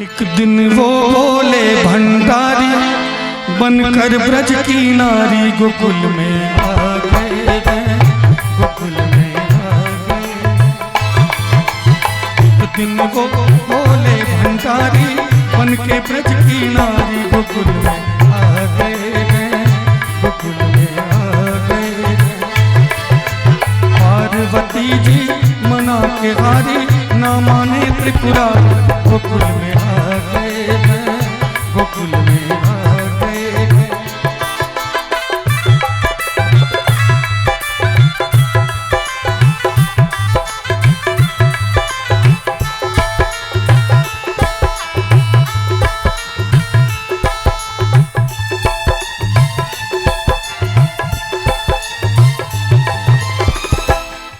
एक दिन वो बोले भंडारी बनकर ब्रज की नारी गोकुल में आ गए, गोकुल में आ गए। एक दिन वो बोले भंडारी बनके ब्रज की नारी गोकुल में आ गए, गोकुल में आ गए। पार्वती जी मना के हारी ना माने त्रिपुरारी गोकुल में आ गए, गोकुल में आ गए।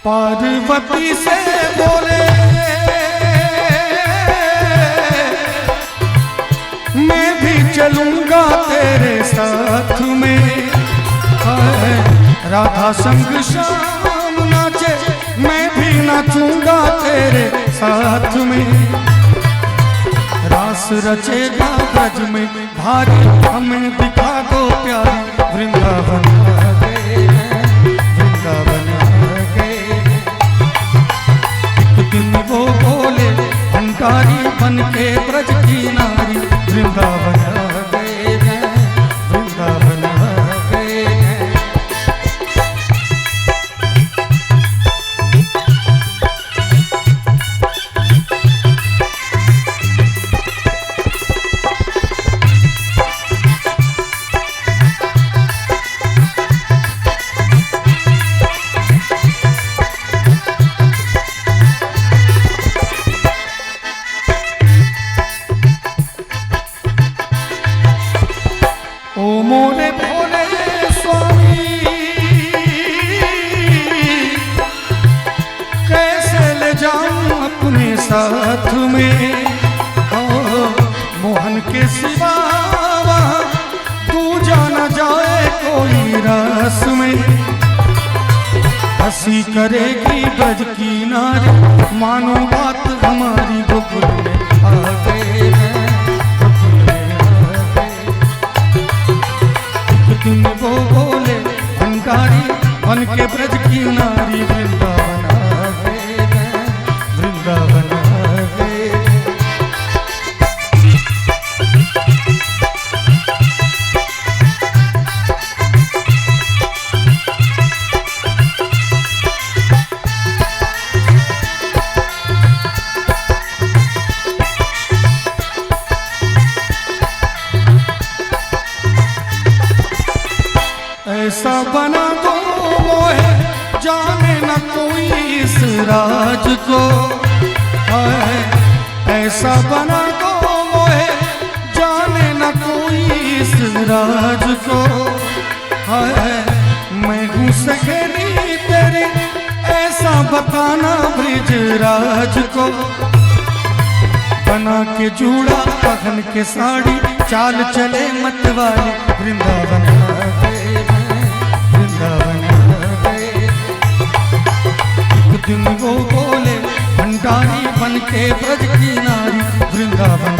पार्वती से बोले मैं भी चलूंगा तेरे साथ में, राधा संग श्याम नाचे मैं भी नाचूंगा तेरे साथ में। रास रचेगा ब्रज में भारी हमें दिखा दो प्यारी, वृंदावन आ गए, वृंदावन आ गए। एक दिन वो बोले भंडारी बनके ब्रज की नारी वृंदावन आ गए, वृंदावन आ गए। ओ मोरे भोले स्वामी कैसे ले जाऊं अपने साथ में, ओ मोहन के सिवा तू जाना जाए कोई रास में। हंसी करेगी ब्रज की नारी मानो बात हमारी गोकुल में आ गए, गोकुल में आ गए। एक दिन वो बोले भंडारी बनके ब्रज की नारी वृंदावन आ गए, वृंदावन आ गए। ऐसा बना दो मोहे जाने न कोई इस राज को, ऐसा बना दो मोहे जाने न कोई इस राज को। मैं हूँ सहेली तेरे ऐसा बताना ब्रिज राज को। बना के जूड़ा पहन के साड़ी चाल चले मतवाली वृंदावन आ गए, वृंदावन आ गए। एक दिन वो बोले भंडारी बनके ब्रज की नारी वृंदावन